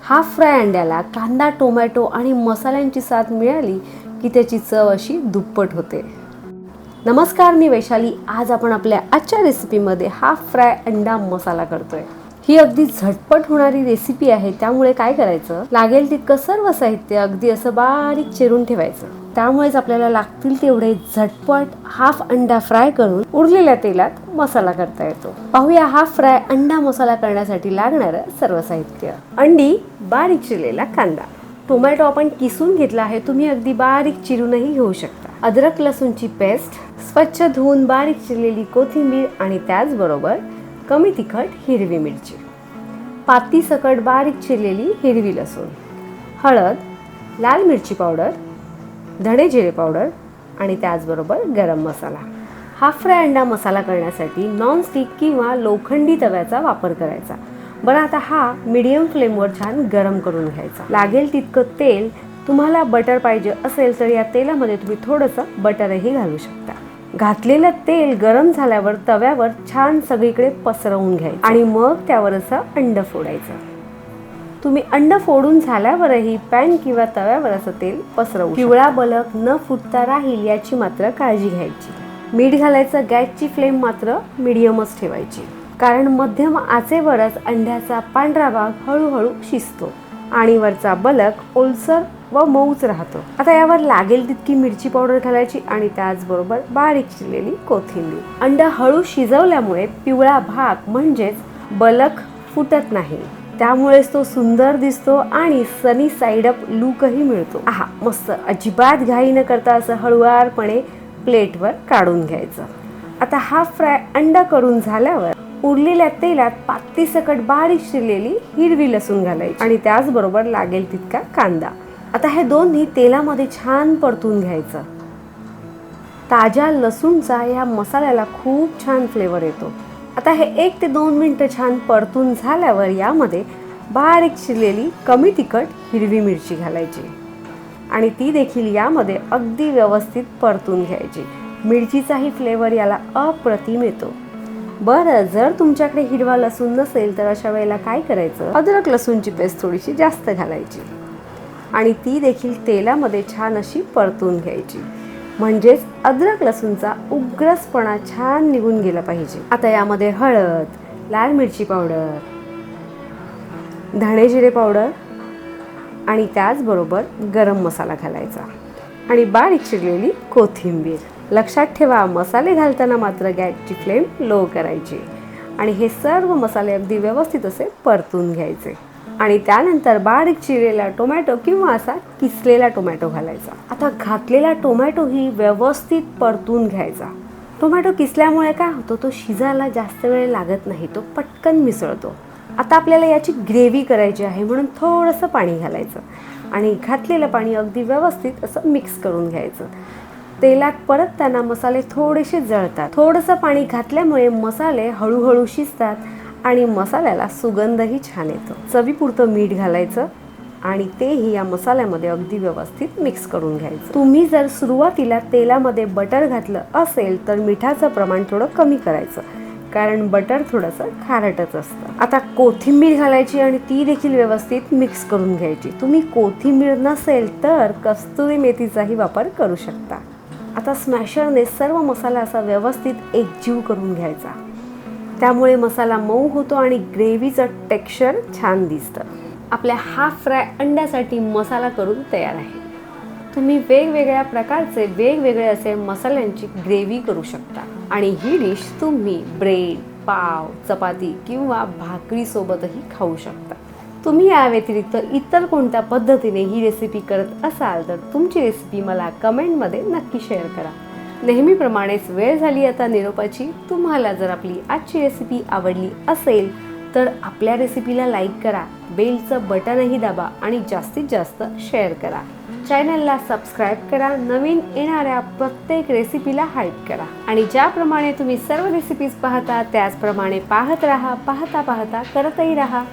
Half fry अंड्याला कांदा, tomato आणि मसाल्यांची साथ मिळाली की त्याची चव अशी दुप्पट होते. नमस्कार, मी वैशाली. आज आपण आपल्या आजच्या रेसिपीमध्ये हाफ फ्राय अंडा मसाला करतोय. ही अगदी झटपट होणारी रेसिपी आहे, त्यामुळे काय करायचं, लागेल तितकं सर्व साहित्य अगदी असं बारीक चिरून ठेवायचं. त्यामुळेच आपल्याला लागतील तेवढे झटपट हाफ अंडा फ्राय करून उरलेल्या तेलात मसाला करता येतो. पाहूया हाफ फ्राय अंडा मसाला करण्यासाठी लागणारं सर्व साहित्य. अंडी, बारीक चिरलेला कांदा, टोमॅटो आपण किसून घेतला आहे, तुम्ही अगदी बारीक चिरूनही घेऊ शकता. अद्रक लसूणची पेस्ट, स्वच्छ धुवून बारीक चिरलेली कोथिंबीर आणि त्याचबरोबर कमी तिखट हिरवी मिरची, पाती सकट बारीक चिरलेली हिरवी लसूण, हळद, लाल मिरची पावडर, धणे जिरे पावडर आणि त्याचबरोबर गरम मसाला. हाफ फ्राय अंडा मसाला करण्यासाठी नॉनस्टिक किंवा लोखंडी तव्याचा वापर करायचा. बरं, आता हा मीडियम फ्लेमवर छान गरम करून घ्यायचा. लागेल तितकं तेल, तुम्हाला बटर पाहिजे असेल तर या तेलामध्ये तुम्ही थोडंसं बटरही घालू शकता. घातलेलं तेल गरम झाल्यावर तव्यावर छान सगळीकडे पसरवून घ्यायचं आणि मग त्यावर असं अंड फोडायचं. तुम्ही अंड फोडून झाल्यावरही पॅन किंवा तव्यावर असं तेल पसरवू. पिवळा बलक न फुटता राहील याची मात्र काळजी घ्यायची. मीठ घालायचं. गॅसची फ्लेम मात्र मीडियमच ठेवायची, कारण मध्यम आचेवरच अंड्याचा पांढरा भाग हळूहळू शिजतो आणि वरचा बलक ओलसर व मऊच राहतो. आता यावर लागेल तितकी मिरची पावडर घालायची आणि त्याचबरोबर बारीक चिरलेली कोथिंबीर. अंड हळू शिजवल्यामुळे पिवळा भाग म्हणजेच बलक फुटत नाही, त्यामुळेच तो सुंदर दिसतो आणि सनी साइड अप लुकही मिळतो. आहा, मस्त. अजिबात घाई न करता असं हळुवारपणे प्लेटवर काढून घ्यायचं. आता हाफ फ्राय अंडा करून झाल्यावर उरलेल्या तेलात पाती सकट बारीक चिरलेली हिरवी लसूण घालायची आणि त्याचबरोबर लागेल तितका कांदा. आता हे दोन्ही तेलामध्ये छान परतून घ्यायचं. ताज्या लसूणचा या मसाल्याला खूप छान फ्लेवर येतो. आता हे 1 ते 2 मिनिटं छान परतून झाल्यावर यामध्ये बारीक चिरलेली कमी तिखट हिरवी मिरची घालायची आणि ती देखील यामध्ये अगदी व्यवस्थित परतून घ्यायची. मिरचीचाही फ्लेवर याला अप्रतिम येतो. बरं, जर तुमच्याकडे हिरवा लसूण नसेल तर अशा वेळेला काय करायचं, अद्रक लसूणची पेस्ट थोडीशी जास्त घालायची आणि ती देखील तेलामध्ये छान अशी परतून घ्यायची, म्हणजेच अद्रक लसूणचा उग्रसपणा छान निघून गेला पाहिजे. आता यामध्ये हळद, लाल मिरची पावडर, धणे जिरे पावडर आणि त्याचबरोबर गरम मसाला घालायचा आणि बारीक चिरलेली कोथिंबीर. लक्षात ठेवा, मसाले घालताना मात्र गॅसची फ्लेम लो करायची आणि हे सर्व मसाले अगदी व्यवस्थित असे परतून घ्यायचे आणि त्यानंतर बारीक चिरलेला टोमॅटो किंवा असा किसलेला टोमॅटो घालायचा. आता घातलेला टोमॅटोही व्यवस्थित परतून घ्यायचा. टोमॅटो किसल्यामुळे काय होतं, तो शिजायला जास्त वेळ लागत नाही, तो पटकन मिसळतो. आता आपल्याला याची ग्रेव्ही करायची आहे, म्हणून थोडंसं पाणी घालायचं आणि घातलेलं पाणी अगदी व्यवस्थित असं मिक्स करून घ्यायचं. तेलात परतताना मसाले थोडेसे जळतात. थोडंसं पाणी घातल्यामुळे मसाले हळूहळू शिजतात आणि मसाल्याला सुगंधही छान येतो. चवीपुरतं मीठ घालायचं आणि तेही या मसाल्यामध्ये अगदी व्यवस्थित मिक्स करून घ्यायचं. तुम्ही जर सुरुवातीला तेलामध्ये बटर घातलं असेल तर मिठाचं प्रमाण थोडं कमी करायचं, कारण बटर थोडंसं खारटच असतं. आता कोथिंबीर घालायची आणि ती देखील व्यवस्थित मिक्स करून घ्यायची. तुम्ही कोथिंबीर नसेल तर कस्तुरी मेथीचाही वापर करू शकता. आता स्मॅशरने सर्व मसाला असा व्यवस्थित एकजीव करून घ्यायचा, त्यामुळे मसाला मऊ होतो आणि ग्रेव्हीचं टेक्स्चर छान दिसतं. आपल्या हाफ फ्राय अंड्यासाठी मसाला करून तयार आहे. तुम्ही वेगवेगळ्या प्रकारचे वेगवेगळे असे मसाल्यांची ग्रेव्ही करू शकता आणि ही डिश तुम्ही ब्रेड, पाव, चपाती किंवा भाकरीसोबतही खाऊ शकता. तुम्ही या व्यतिरिक्त इतर कोणत्या पद्धतीने ही रेसिपी करत असाल तर तुमची रेसिपी मला कमेंटमध्ये नक्की शेअर करा. नेहमीप्रमाणेच वेळ झाली आता निरोपाची. तुम्हाला जर आपली आजची रेसिपी आवडली असेल तर आपल्या रेसिपीला लाईक करा, बेलचं बटनही दाबा आणि जास्तीत जास्त शेअर करा. चॅनलला सबस्क्राईब करा, नवीन येणाऱ्या प्रत्येक रेसिपीला हाईप करा आणि ज्याप्रमाणे तुम्ही सर्व रेसिपीज पाहता त्याचप्रमाणे पाहत राहा. पाहता पाहता करतही राहा.